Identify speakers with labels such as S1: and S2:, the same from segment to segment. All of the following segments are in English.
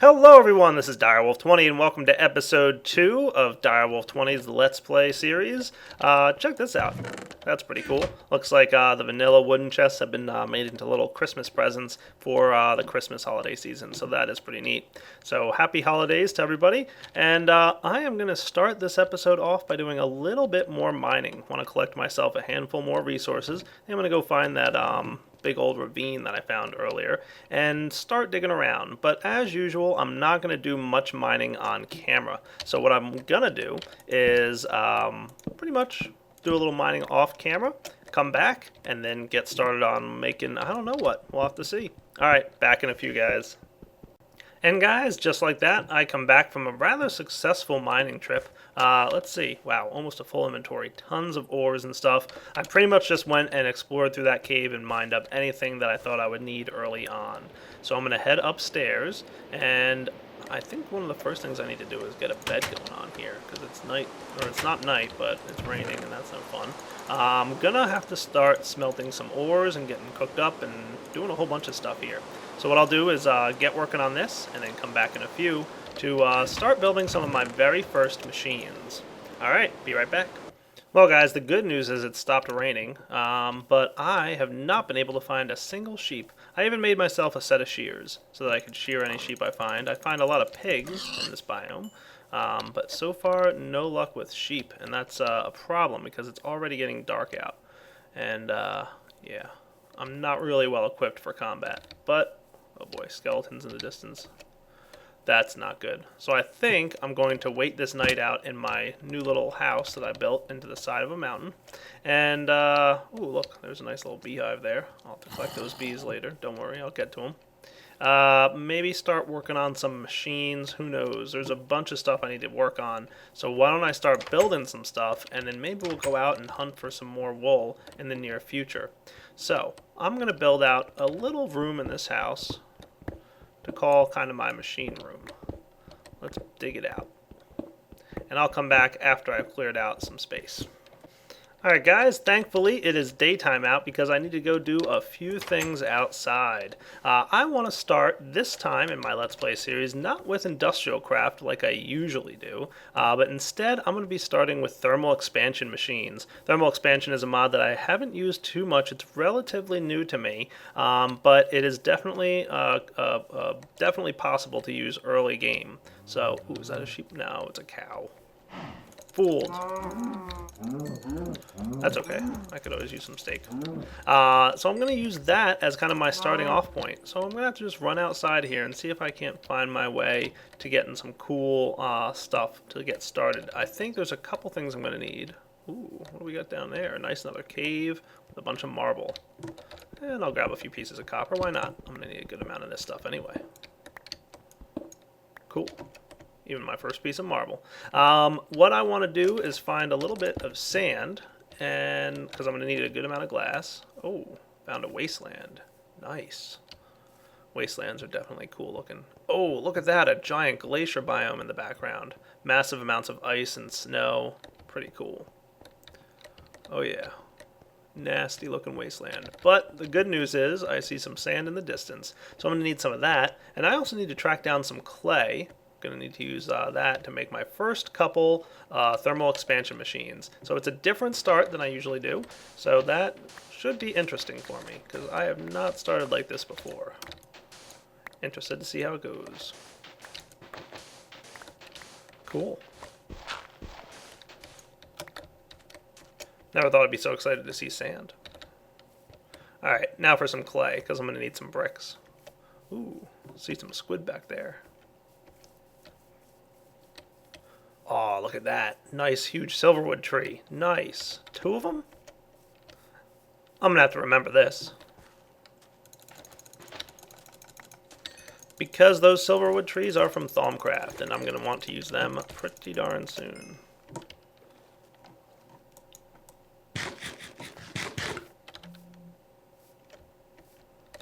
S1: Hello everyone, this is Direwolf20 and welcome to episode 2 of Direwolf20's Let's Play series. Check this out. That's pretty cool. Looks like the vanilla wooden chests have been made into little Christmas presents for the Christmas holiday season, so that is pretty neat. So happy holidays to everybody, and I am going to start this episode off by doing a little bit more mining. I want to collect myself a handful more resources. I'm going to go find that big old ravine that I found earlier and start digging around. But as usual, I'm not going to do much mining on camera. So what I'm going to do is pretty much do a little mining off camera, come back, and then get started on making, I don't know what, we'll have to see. Alright, back in a few, guys. And guys, just like that, I come back from a rather successful mining trip. Let's see, wow, almost a full inventory, tons of ores and stuff. I pretty much just went and explored through that cave and mined up anything that I thought I would need early on. So I'm going to head upstairs, and I think one of the first things I need to do is get a bed going on here, because it's night, or it's not night, but it's raining, and that's no fun. I'm going to have to start smelting some ores and getting cooked up and doing a whole bunch of stuff here. So what I'll do is get working on this and then come back in a few to start building some of my very first machines. Alright, be right back. Well guys, the good news is it stopped raining, but I have not been able to find a single sheep. I even made myself a set of shears so that I could shear any sheep I find. I find a lot of pigs in this biome, but so far no luck with sheep, and that's a problem because it's already getting dark out. And yeah, I'm not really well equipped for combat, but oh boy, skeletons in the distance. That's not good. So I think I'm going to wait this night out in my new little house that I built into the side of a mountain. And, ooh, look, there's a nice little beehive there. I'll have to collect those bees later. Don't worry, I'll get to them. Maybe start working on some machines. Who knows? There's a bunch of stuff I need to work on. So why don't I start building some stuff, and then maybe we'll go out and hunt for some more wool in the near future. So I'm going to build out a little room in this house to call kind of my machine room. Let's dig it out. And I'll come back after I've cleared out some space. Alright guys, thankfully it is daytime out because I need to go do a few things outside. I want to start this time in my Let's Play series not with industrial craft like I usually do, but instead I'm going to be starting with thermal expansion machines. Thermal expansion is a mod that I haven't used too much. It's relatively new to me, but it is definitely definitely possible to use early game. So, ooh, is that a sheep? No, it's a cow. Fooled. That's okay. I could always use some steak. So I'm going to use that as kind of my starting off point. So I'm going to have to just run outside here and see if I can't find my way to getting some cool stuff to get started. I think there's a couple things I'm going to need. Ooh, what do we got down there? Nice, another cave with a bunch of marble. And I'll grab a few pieces of copper. Why not? I'm going to need a good amount of this stuff anyway. Cool. Even my first piece of marble. What I want to do is find a little bit of sand, and because I'm going to need a good amount of glass. Oh, found a wasteland. Nice. Wastelands are definitely cool looking. Oh, look at that, a giant glacier biome in the background. Massive amounts of ice and snow. Pretty cool. Oh yeah. Nasty looking wasteland. But the good news is I see some sand in the distance, so I'm going to need some of that. And I also need to track down some clay. Going to need to use that to make my first couple thermal expansion machines. So it's a different start than I usually do. So that should be interesting for me because I have not started like this before. Interested to see how it goes. Cool. Never thought I'd be so excited to see sand. Alright, now for some clay because I'm going to need some bricks. Ooh, see some squid back there. Oh, look at that. Nice, huge silverwood tree. Nice. 2 of them? I'm going to have to remember this. Because those silverwood trees are from Thaumcraft, and I'm going to want to use them pretty darn soon.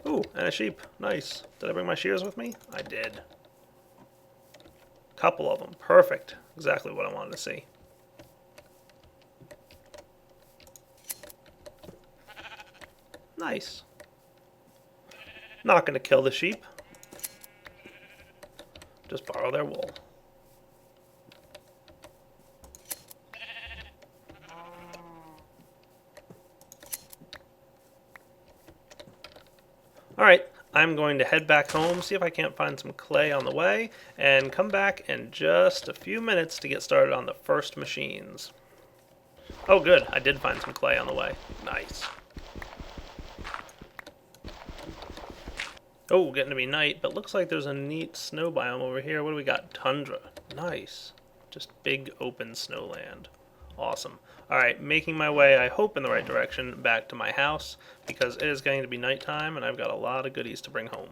S1: Ooh, and a sheep. Nice. Did I bring my shears with me? I did. Couple of them. Perfect. Exactly what I wanted to see. Nice. Not going to kill the sheep. just borrow their wool. Alright, I'm going to head back home, see if I can't find some clay on the way, and come back in just a few minutes to get started on the first machines. Oh good, I did find some clay on the way. Nice. Oh, getting to be night, but looks like there's a neat snow biome over here. What do we got? Tundra. Nice. Just big open snowland. Awesome. Alright, making my way, I hope in the right direction, back to my house, because it is going to be nighttime and I've got a lot of goodies to bring home.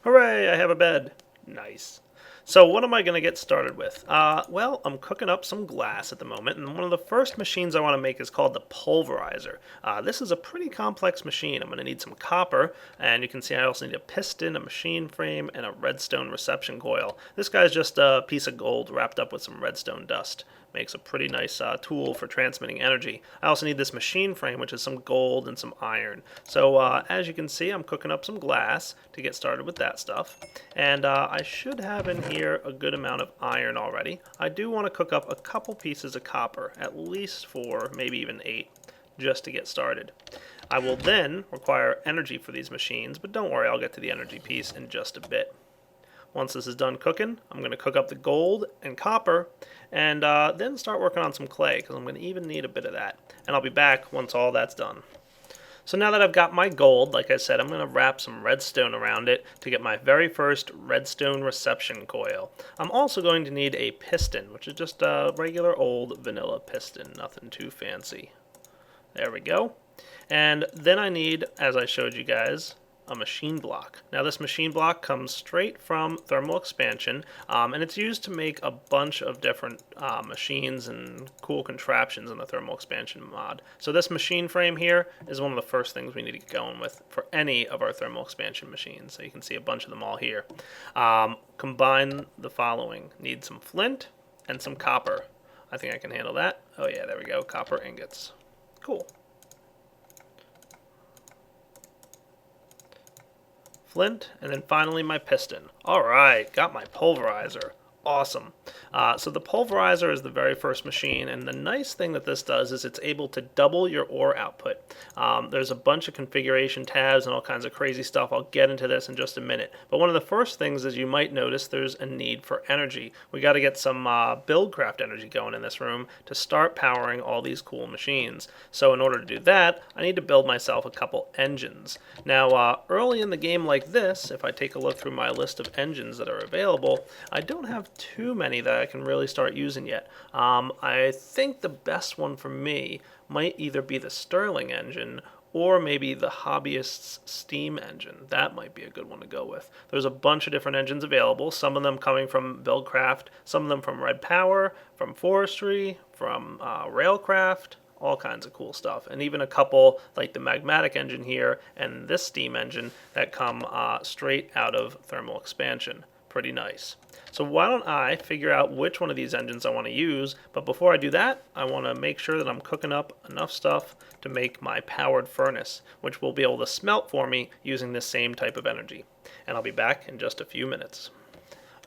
S1: Hooray, I have a bed. Nice. So what am I going to get started with? Well, I'm cooking up some glass at the moment, and one of the first machines I want to make is called the pulverizer. This is a pretty complex machine. I'm going to need some copper, and you can see I also need a piston, a machine frame, and a redstone reception coil. This guy's just a piece of gold wrapped up with some redstone dust. Makes a pretty nice tool for transmitting energy. I also need this machine frame, which is some gold and some iron. So as you can see, I'm cooking up some glass to get started with that stuff. And I should have in here a good amount of iron already. I do want to cook up a couple pieces of copper, at least 4, maybe even 8, just to get started. I will then require energy for these machines, but don't worry, I'll get to the energy piece in just a bit. Once this is done cooking, I'm going to cook up the gold and copper and then start working on some clay because I'm going to even need a bit of that. And I'll be back once all that's done. So now that I've got my gold, like I said, I'm going to wrap some redstone around it to get my very first redstone reception coil. I'm also going to need a piston, which is just a regular old vanilla piston, nothing too fancy. There we go. And then I need, as I showed you guys, a machine block. Now this machine block comes straight from thermal expansion, and it's used to make a bunch of different machines and cool contraptions in the thermal expansion mod. So this machine frame here is one of the first things we need to get going with for any of our thermal expansion machines. So you can see a bunch of them all here. Combine the following. Need some flint and some copper. I think I can handle that. Oh yeah, there we go, copper ingots. Cool. Flint, and then finally my piston. Alright, got my pulverizer. Awesome. So the pulverizer is the very first machine, and the nice thing that this does is it's able to double your ore output. There's a bunch of configuration tabs and all kinds of crazy stuff. I'll get into this in just a minute. But one of the first things is you might notice there's a need for energy. We got to get some buildcraft energy going in this room to start powering all these cool machines. So in order to do that, I need to build myself a couple engines. Now, early in the game like this, if I take a look through my list of engines that are available, I don't have too many that I can really start using yet. I think the best one for me might either be the Stirling engine or maybe the Hobbyist's steam engine. That might be a good one to go with. There's a bunch of different engines available, some of them coming from Buildcraft, some of them from Red Power, from Forestry, from Railcraft, all kinds of cool stuff. And even a couple like the Magmatic engine here and this steam engine that come straight out of thermal expansion. Pretty nice. So why don't I figure out which one of these engines I want to use, but before I do that, I want to make sure that I'm cooking up enough stuff to make my powered furnace, which will be able to smelt for me using this same type of energy. And I'll be back in just a few minutes.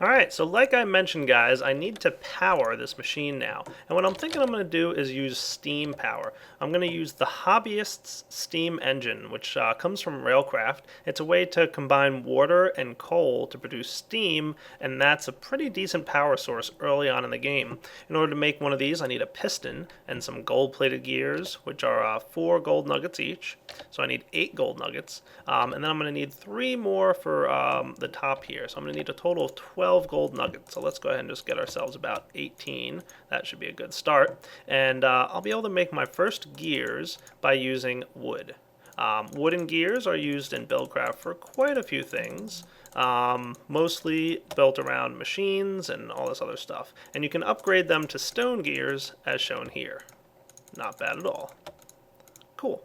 S1: Alright, so like I mentioned guys, I need to power this machine now. And what I'm thinking I'm going to do is use steam power. I'm going to use the Hobbyist's steam engine, which comes from Railcraft. It's a way to combine water and coal to produce steam, and that's a pretty decent power source early on in the game. In order to make one of these, I need a piston and some gold-plated gears, which are 4 gold nuggets each. So I need 8 gold nuggets. And then I'm going to need 3 more for the top here. So I'm going to need a total of 12 gold nuggets. So let's go ahead and just get ourselves about 18. That should be a good start. And I'll be able to make my first gears by using wood. Wooden gears are used in Buildcraft for quite a few things. Mostly built around machines and all this other stuff. And you can upgrade them to stone gears as shown here. Not bad at all. Cool.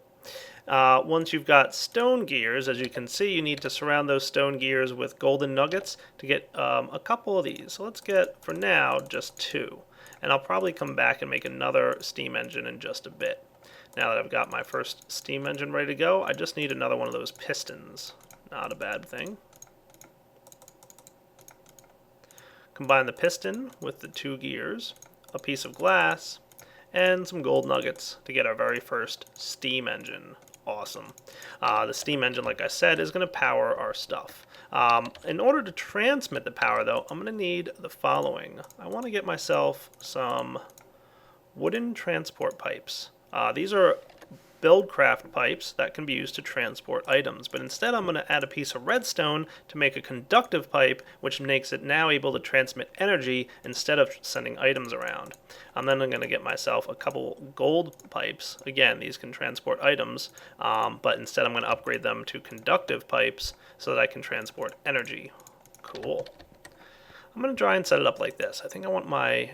S1: Once you've got stone gears, as you can see, you need to surround those stone gears with golden nuggets to get a couple of these. So let's get, for now, just 2. And I'll probably come back and make another steam engine in just a bit. Now that I've got my first steam engine ready to go, I just need another one of those pistons. Not a bad thing. Combine the piston with the 2 gears, a piece of glass, and some gold nuggets to get our very first steam engine. Awesome. The steam engine, like I said, is going to power our stuff. In order to transmit the power, though, I'm going to need the following. I want to get myself some wooden transport pipes. These are Buildcraft pipes that can be used to transport items, but instead I'm going to add a piece of redstone to make a conductive pipe, which makes it now able to transmit energy instead of sending items around. And then I'm going to get myself a couple gold pipes. Again, these can transport items, but instead I'm going to upgrade them to conductive pipes so that I can transport energy. Cool. I'm going to try and set it up like this. I think I want my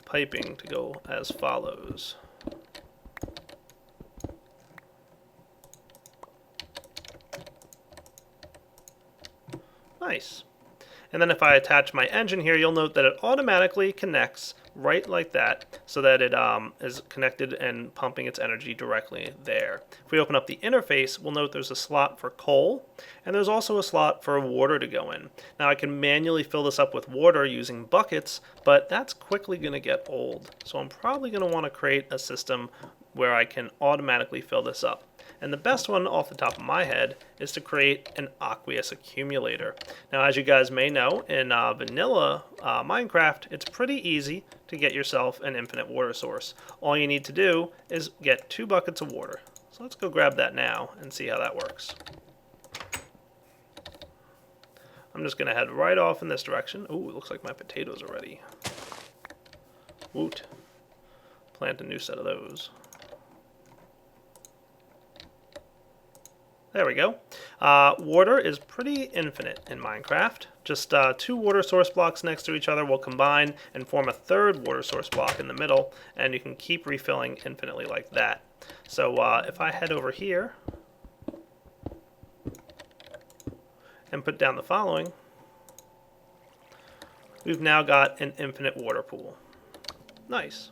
S1: piping to go as follows. Nice. And then if I attach my engine here, you'll note that it automatically connects right like that so that it is connected and pumping its energy directly there. If we open up the interface, we'll note there's a slot for coal, and there's also a slot for water to go in. Now I can manually fill this up with water using buckets, but that's quickly going to get old. So I'm probably going to want to create a system where I can automatically fill this up. And the best one off the top of my head is to create an aqueous accumulator. Now, as you guys may know, in vanilla Minecraft, it's pretty easy to get yourself an infinite water source. All you need to do is get 2 buckets of water. So let's go grab that now and see how that works. I'm just going to head right off in this direction. Ooh, it looks like my potatoes are ready. Woot. Plant a new set of those. There we go. Water is pretty infinite in Minecraft. Just 2 water source blocks next to each other will combine and form a 3rd water source block in the middle, and you can keep refilling infinitely like that. So if I head over here and put down the following, we've now got an infinite water pool. Nice.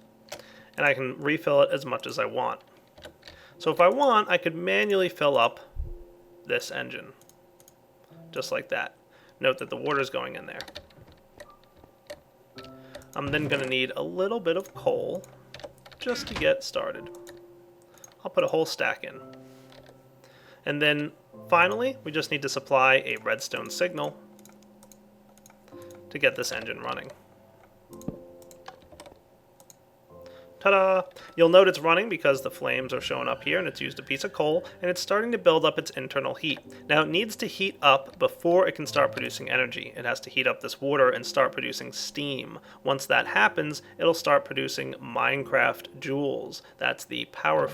S1: And I can refill it as much as I want. So if I want, I could manually fill up this engine, just like that. Note that the water is going in there. I'm then going to need a little bit of coal just to get started. I'll put a whole stack in. And then finally, we just need to supply a redstone signal to get this engine running. Ta-da! You'll note it's running because the flames are showing up here, and it's used a piece of coal, and it's starting to build up its internal heat. Now it needs to heat up before it can start producing energy. It has to heat up this water and start producing steam. Once that happens, it'll start producing Minecraft joules. That's the power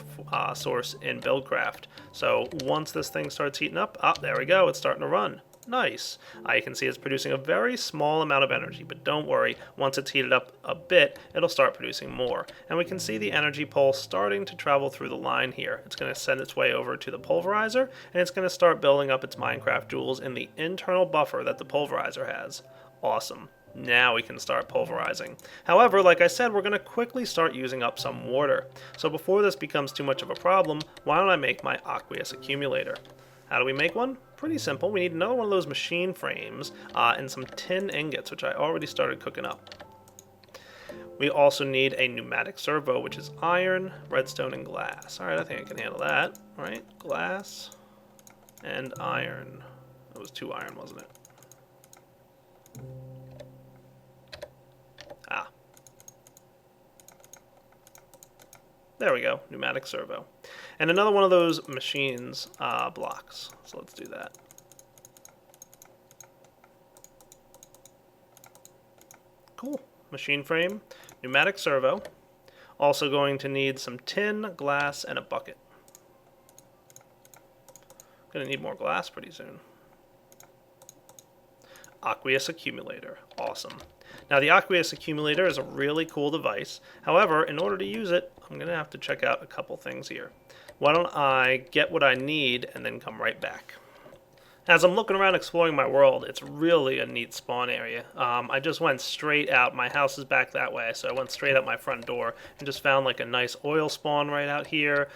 S1: source in Buildcraft. So once this thing starts heating up, there we go, it's starting to run. Nice. You can see it's producing a very small amount of energy, but don't worry, once it's heated up a bit, it'll start producing more. And we can see the energy pulse starting to travel through the line here. It's going to send its way over to the pulverizer, and it's going to start building up its Minecraft joules in the internal buffer that the pulverizer has. Awesome. Now we can start pulverizing. However, like I said, we're going to quickly start using up some water. So before this becomes too much of a problem, why don't I make my aqueous accumulator? How do we make one? Pretty simple. We need another one of those machine frames and some tin ingots, which I already started cooking up. We also need a pneumatic servo, which is iron, redstone, and glass. Alright, I think I can handle that. Alright, glass and iron. It was 2 iron, wasn't it? There we go, pneumatic servo. And another one of those machines blocks. So let's do that. Cool. Machine frame, pneumatic servo. Also going to need some tin, glass, and a bucket. Gonna need more glass pretty soon. Aqueous accumulator. Awesome. Now the aqueous accumulator is a really cool device. However, in order to use it, I'm going to have to check out a couple things here. Why don't I get what I need and then come right back? As I'm looking around exploring my world, it's really a neat spawn area. I just went straight out. My house is back that way, so I went straight out my front door and just found like a nice oil spawn right out here.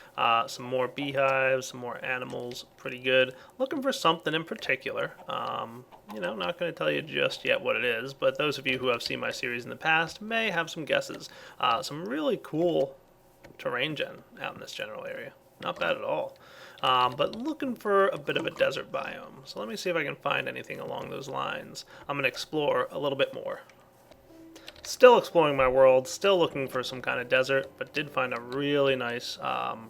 S1: Some more beehives, some more animals. Pretty good. Looking for something in particular. Not going to tell you just yet what it is, but those of you who have seen my series in the past may have some guesses. Some really cool terrain gen out in this general area. Not bad at all. But looking for a bit of a desert biome. So let me see if I can find anything along those lines. I'm going to explore a little bit more. Still exploring my world, still looking for some kind of desert, but did find a really nice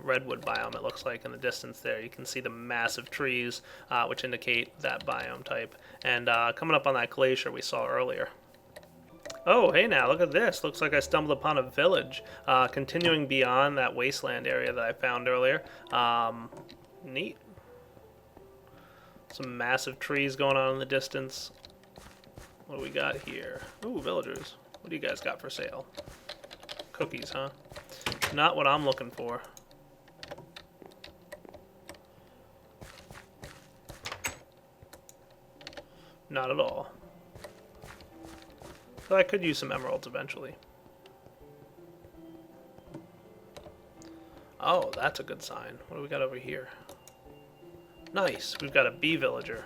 S1: redwood biome, it looks like, in the distance there. You can see the massive trees, which indicate that biome type. And coming up on that glacier we saw earlier. Oh, hey now, look at this. Looks like I stumbled upon a village. Continuing beyond that wasteland area that I found earlier. Neat. Some massive trees going on in the distance. What do we got here? Ooh, villagers. What do you guys got for sale? Cookies, huh? Not what I'm looking for. Not at all. But I could use some emeralds eventually. Oh, that's a good sign. What do we got over here? Nice. We've got a bee villager.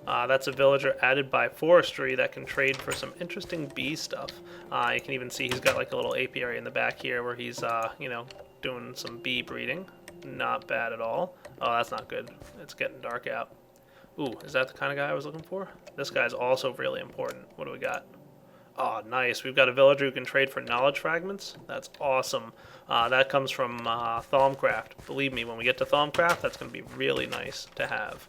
S1: That's a villager added by forestry that can trade for some interesting bee stuff. You can even see he's got like a little apiary in the back here where he's, doing some bee breeding. Not bad at all. Oh, that's not good. It's getting dark out. Ooh, is that the kind of guy I was looking for? This guy's also really important. What do we got? Oh, nice. We've got a villager who can trade for knowledge fragments. That's awesome. That comes from Thaumcraft. Believe me, when we get to Thaumcraft, that's going to be really nice to have.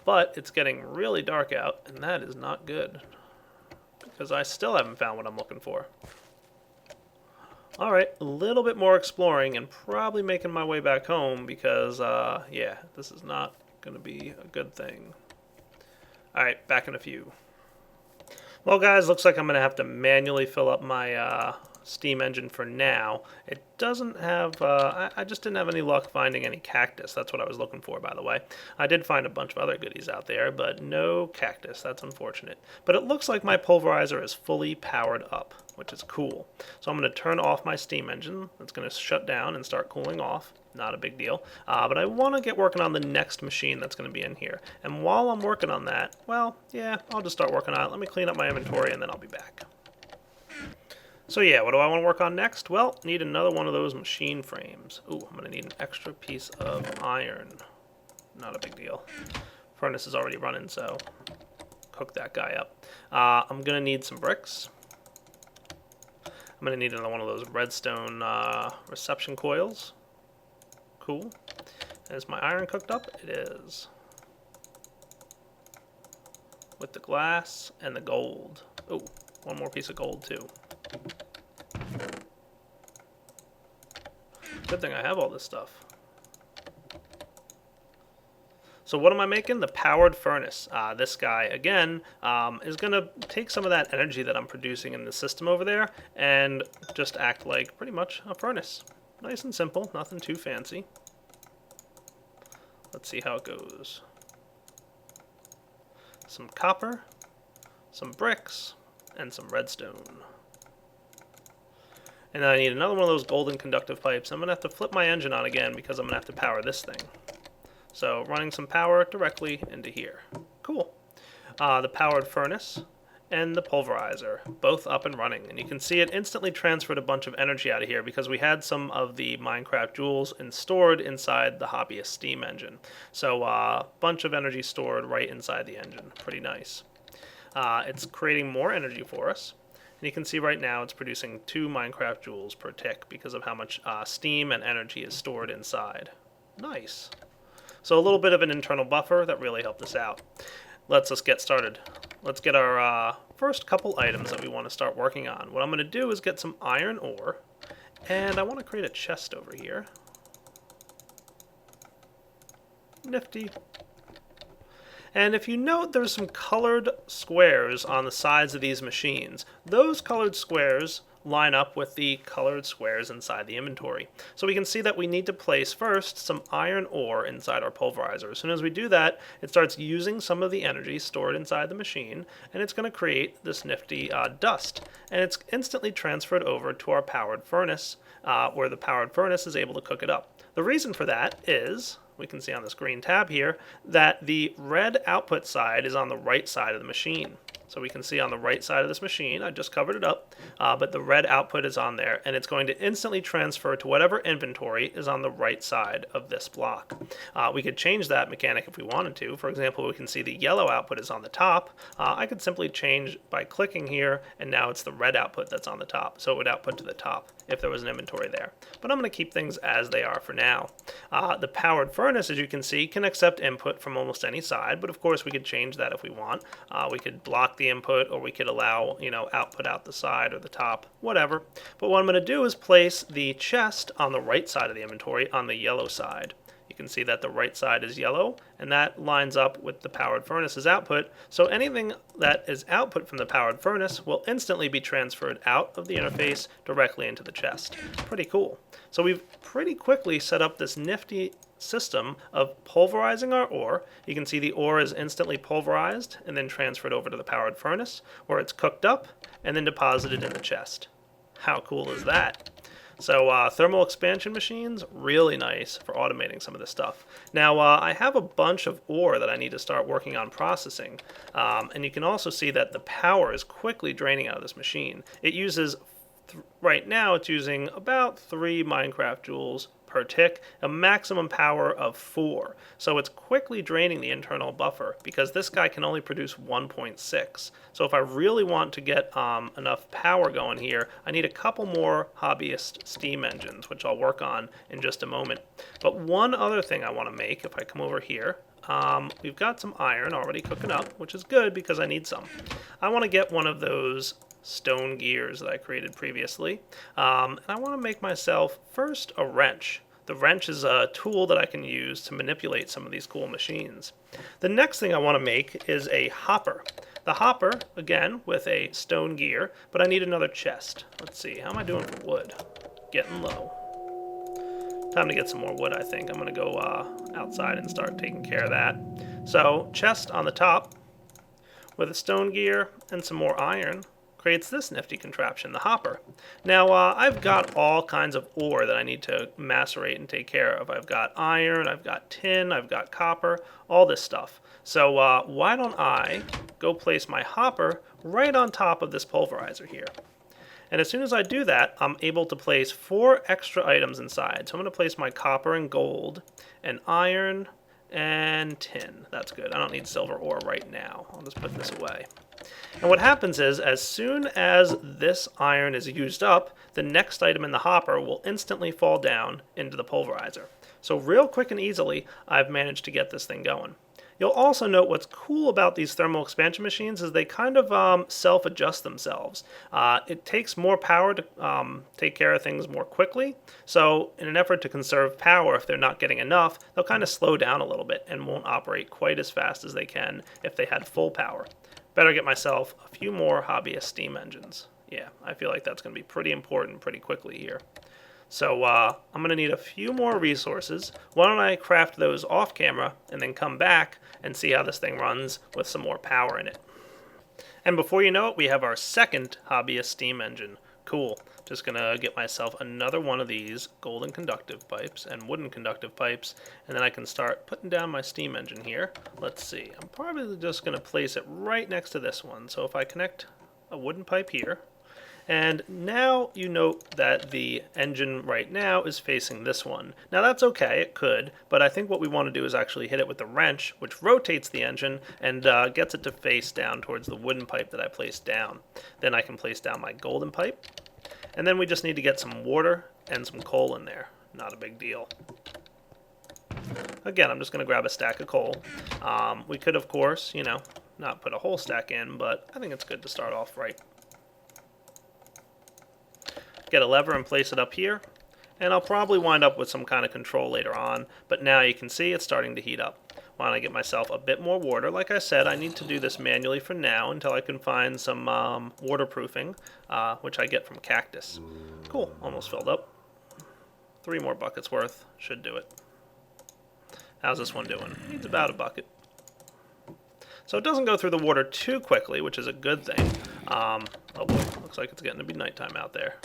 S1: But it's getting really dark out, and that is not good. Because I still haven't found what I'm looking for. Alright, a little bit more exploring and probably making my way back home because, yeah, this is not going to be a good thing. Alright, back in a few. Well, guys, looks like I'm going to have to manually fill up my steam engine for now. It doesn't have, I just didn't have any luck finding any cactus. That's what I was looking for, by the way. I did find a bunch of other goodies out there, but no cactus. That's unfortunate. But it looks like my pulverizer is fully powered up, which is cool. So I'm going to turn off my steam engine. It's going to shut down and start cooling off. Not a big deal. But I want to get working on the next machine that's going to be in here. And while I'm working on that, well, yeah, I'll just start working on it. Let me clean up my inventory and then I'll be back. So yeah, what do I want to work on next? Well, need another one of those machine frames. Ooh, I'm going to need an extra piece of iron. Not a big deal. Furnace is already running, so cook that guy up. I'm going to need some bricks. I'm going to need another one of those redstone reception coils. Cool. Is my iron cooked up? It is. With the glass and the gold. Oh, one more piece of gold too. Good thing I have all this stuff. So what am I making? The powered furnace. This guy, again, is going to take some of that energy that I'm producing in the system over there and just act like pretty much a furnace. Nice and simple, nothing too fancy. Let's see how it goes. Some copper, some bricks, and some redstone. And then I need another one of those golden conductive pipes. I'm going to have to flip my engine on again because I'm going to have to power this thing. So running some power directly into here. Cool. The powered furnace and the pulverizer, both up and running. And you can see it instantly transferred a bunch of energy out of here because we had some of the Minecraft jewels stored inside the hobbyist steam engine. So a bunch of energy stored right inside the engine. Pretty nice. It's creating more energy for us. And you can see right now it's producing 2 Minecraft jewels per tick because of how much steam and energy is stored inside. Nice. So a little bit of an internal buffer that really helped us out. Let's just get started. Let's get our first couple items that we want to start working on. What I'm going to do is get some iron ore, and I want to create a chest over here. Nifty. And if you note, there's some colored squares on the sides of these machines. Those colored squares line up with the colored squares inside the inventory. So we can see that we need to place first some iron ore inside our pulverizer. As soon as we do that, it starts using some of the energy stored inside the machine, and it's going to create this nifty dust. And it's instantly transferred over to our powered furnace, where the powered furnace is able to cook it up. The reason for that is, we can see on this green tab here, that the red output side is on the right side of the machine. So we can see on the right side of this machine, I just covered it up, but the red output is on there, and it's going to instantly transfer to whatever inventory is on the right side of this block. We could change that mechanic if we wanted to. For example, we can see the yellow output is on the top. I could simply change by clicking here, and now it's the red output that's on the top, so it would output to the top if there was an inventory there. But I'm going to keep things as they are for now. The powered furnace, as you can see, can accept input from almost any side, but of course we could change that if we want. We could block the input, or we could allow, output out the side or the top, whatever. But what I'm going to do is place the chest on the right side of the inventory on the yellow side. You can see that the right side is yellow, and that lines up with the powered furnace's output. So anything that is output from the powered furnace will instantly be transferred out of the interface directly into the chest. Pretty cool. So we've pretty quickly set up this nifty system of pulverizing our ore. You can see the ore is instantly pulverized and then transferred over to the powered furnace, where it's cooked up and then deposited in the chest. How cool is that? So thermal expansion machines, really nice for automating some of this stuff. Now I have a bunch of ore that I need to start working on processing, and you can also see that the power is quickly draining out of this machine. It uses, right now it's using about 3 Minecraft joules per tick, a maximum power of 4. So it's quickly draining the internal buffer because this guy can only produce 1.6. So if I really want to get enough power going here, I need a couple more hobbyist steam engines, which I'll work on in just a moment. But one other thing I want to make, if I come over here, we've got some iron already cooking up, which is good because I need some. I want to get one of those stone gears that I created previously, and I want to make myself first a wrench. The wrench is a tool that I can use to manipulate some of these cool machines. The next thing I want to make is a hopper. The hopper, again, with a stone gear, but I need another chest. Let's see, how am I doing for wood? Getting low. Time to get some more wood, I think. I'm going to go outside and start taking care of that. So, chest on the top with a stone gear and some more iron creates this nifty contraption, the hopper. Now, I've got all kinds of ore that I need to macerate and take care of. I've got iron, I've got tin, I've got copper, all this stuff. So why don't I go place my hopper right on top of this pulverizer here. And as soon as I do that, I'm able to place 4 extra items inside. So I'm going to place my copper and gold and iron and tin. That's good. I don't need silver ore right now. I'll just put this away. And what happens is, as soon as this iron is used up, the next item in the hopper will instantly fall down into the pulverizer. So real quick and easily, I've managed to get this thing going. You'll also note what's cool about these thermal expansion machines is they kind of self-adjust themselves. It takes more power to take care of things more quickly. So in an effort to conserve power, if they're not getting enough, they'll kind of slow down a little bit and won't operate quite as fast as they can if they had full power. Better get myself a few more hobbyist steam engines. Yeah, I feel like that's going to be pretty important pretty quickly here. So I'm going to need a few more resources. Why don't I craft those off camera and then come back and see how this thing runs with some more power in it. And before you know it, we have our second hobbyist steam engine. Cool. Just going to get myself another one of these golden conductive pipes and wooden conductive pipes, and then I can start putting down my steam engine here. Let's see. I'm probably just going to place it right next to this one. So if I connect a wooden pipe here, and now you note that the engine right now is facing this one. Now that's okay, it could, but I think what we want to do is actually hit it with the wrench, which rotates the engine and gets it to face down towards the wooden pipe that I placed down. Then I can place down my golden pipe, and then we just need to get some water and some coal in there. Not a big deal. Again, I'm just going to grab a stack of coal. We could, of course, not put a whole stack in, but I think it's good to start off right. Get a lever and place it up here, and I'll probably wind up with some kind of control later on, but now you can see it's starting to heat up. Want to get myself a bit more water. Like I said, I need to do this manually for now until I can find some waterproofing, which I get from cactus. Cool, almost filled up. 3 more buckets worth, should do it. How's this one doing? Needs about a bucket. So it doesn't go through the water too quickly, which is a good thing. Oh boy, looks like it's getting to be nighttime out there.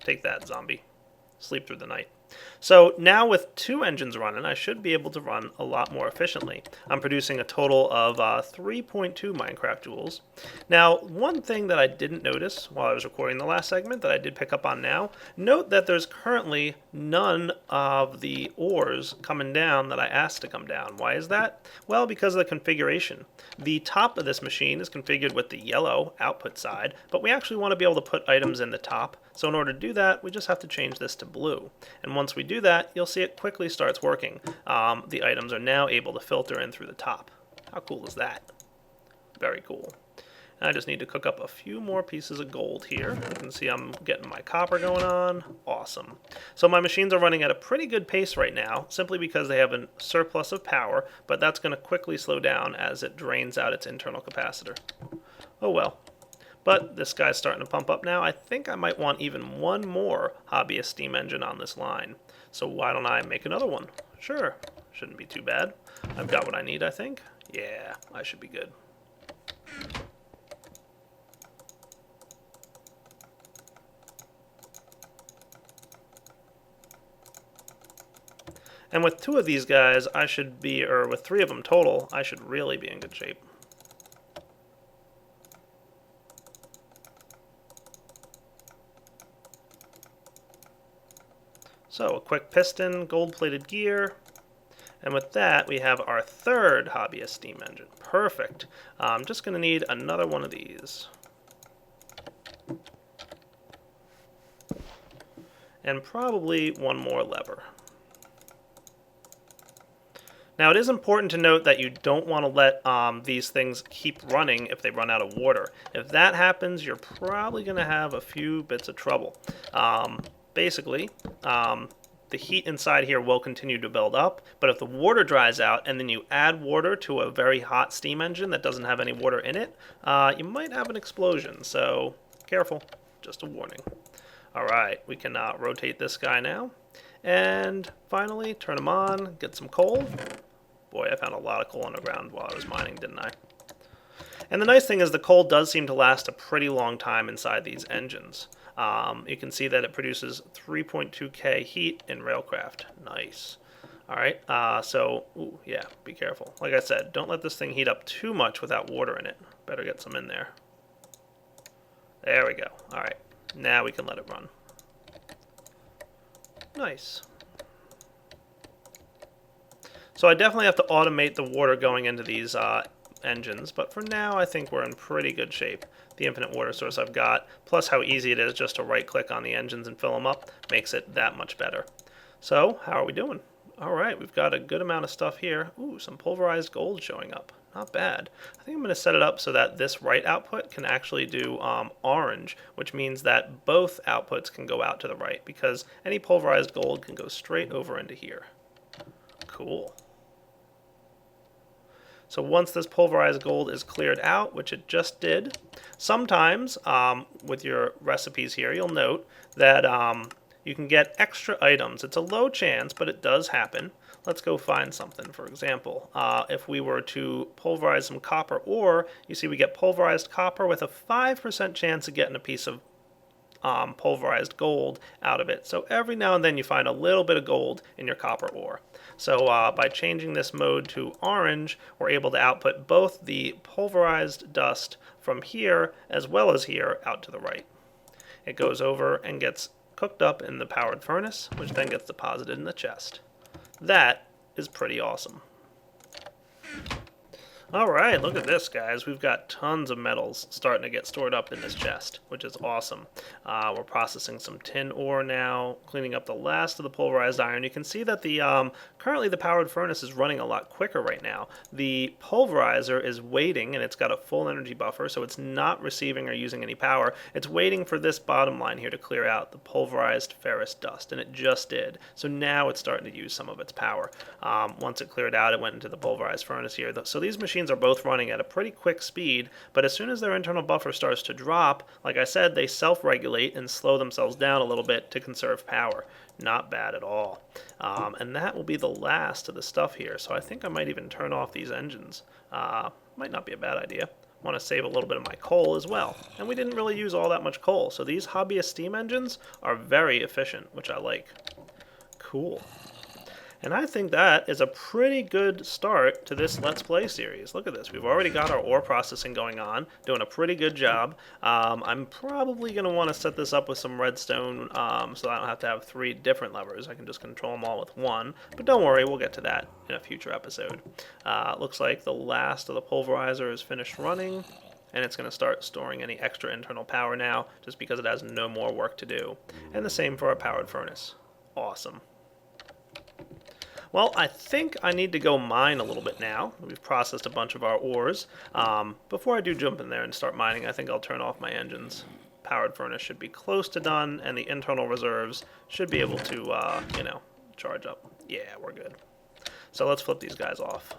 S1: Take that, zombie. Sleep through the night. So now with 2 engines running, I should be able to run a lot more efficiently. I'm producing a total of 3.2 Minecraft joules. Now, one thing that I didn't notice while I was recording the last segment that I did pick up on now, note that there's currently none of the ores coming down that I asked to come down. Why is that? Well, because of the configuration. The top of this machine is configured with the yellow output side, but we actually want to be able to put items in the top. So in order to do that, we just have to change this to blue. And once we do that, you'll see it quickly starts working. The items are now able to filter in through the top. How cool is that? Very cool. And I just need to cook up a few more pieces of gold here. You can see I'm getting my copper going on. Awesome. So my machines are running at a pretty good pace right now, simply because they have a surplus of power, but that's going to quickly slow down as it drains out its internal capacitor. Oh well. But this guy's starting to pump up now. I think I might want even one more hobbyist steam engine on this line. So why don't I make another one? Sure, shouldn't be too bad. I've got what I need, I think. Yeah, I should be good. And with 2 of these guys, I should be, or with 3 of them total, I should really be in good shape. So a quick piston, gold-plated gear, and with that we have our 3rd hobbyist steam engine. Perfect. I'm just going to need another one of these. And probably one more lever. Now it is important to note that you don't want to let these things keep running if they run out of water. If that happens, you're probably going to have a few bits of trouble. Basically, the heat inside here will continue to build up, but if the water dries out and then you add water to a very hot steam engine that doesn't have any water in it, you might have an explosion, so careful, just a warning. Alright, we can rotate this guy now, and finally turn him on, get some coal. Boy, I found a lot of coal underground while I was mining, didn't I? And the nice thing is the coal does seem to last a pretty long time inside these engines. You can see that it produces 3.2k heat in Railcraft. Nice. Alright, ooh, yeah, be careful. Like I said, don't let this thing heat up too much without water in it. Better get some in there. There we go. Alright, now we can let it run. Nice. So I definitely have to automate the water going into these engines, but for now I think we're in pretty good shape. The infinite water source I've got, plus how easy it is just to right click on the engines and fill them up, makes it that much better. So how are we doing? Alright, we've got a good amount of stuff here. Ooh, some pulverized gold showing up. Not bad. I think I'm going to set it up so that this right output can actually do orange, which means that both outputs can go out to the right, because any pulverized gold can go straight over into here. Cool. So once this pulverized gold is cleared out, which it just did, sometimes with your recipes here, you'll note that you can get extra items. It's a low chance, but it does happen. Let's go find something. For example, if we were to pulverize some copper ore, you see we get pulverized copper with a 5% chance of getting a piece of pulverized gold out of it. So every now and then you find a little bit of gold in your copper ore. So by changing this mode to orange, we're able to output both the pulverized dust from here as well as here out to the right. It goes over and gets cooked up in the powered furnace, which then gets deposited in the chest. That is pretty awesome. Alright, look at this, guys. We've got tons of metals starting to get stored up in this chest, which is awesome. We're processing some tin ore now, cleaning up the last of the pulverized iron. You can see that the currently the powered furnace is running a lot quicker right now. The pulverizer is waiting, and it's got a full energy buffer, so it's not receiving or using any power. It's waiting for this bottom line here to clear out the pulverized ferrous dust, and it just did. So now it's starting to use some of its power. Once it cleared out, it went into the pulverized furnace here. So these machines are both running at a pretty quick speed, but as soon as their internal buffer starts to drop, like I said, they self-regulate and slow themselves down a little bit to conserve power. Not bad at all. And that will be the last of the stuff here. So I think I might even turn off these engines. Might not be a bad idea. Want to save a little bit of my coal as well. And we didn't really use all that much coal. So these hobbyist steam engines are very efficient, which I like. Cool. And I think that is a pretty good start to this Let's Play series. Look at this. We've already got our ore processing going on, doing a pretty good job. I'm probably going to want to set this up with some redstone so I don't have to have 3 different levers. I can just control them all with one. But don't worry, we'll get to that in a future episode. Looks like the last of the pulverizer is finished running, and it's going to start storing any extra internal power now, just because it has no more work to do. And the same for our powered furnace. Awesome. Well, I think I need to go mine a little bit now. We've processed a bunch of our ores. Before I do jump in there and start mining, I think I'll turn off my engines. Powered furnace should be close to done, and the internal reserves should be able to, charge up. Yeah, we're good. So let's flip these guys off.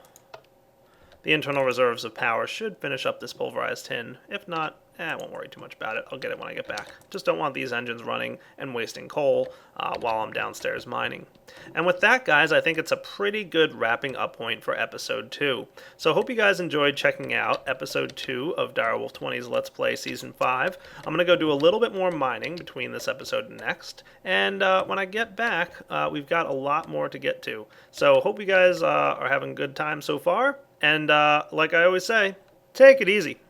S1: The internal reserves of power should finish up this pulverized tin. If not, I won't worry too much about it. I'll get it when I get back. Just don't want these engines running and wasting coal while I'm downstairs mining. And with that, guys, I think it's a pretty good wrapping up point for episode 2. So I hope you guys enjoyed checking out episode 2 of Direwolf 20's Let's Play Season 5. I'm going to go do a little bit more mining between this episode and next. And when I get back, we've got a lot more to get to. So hope you guys are having a good time so far. And like I always say, take it easy.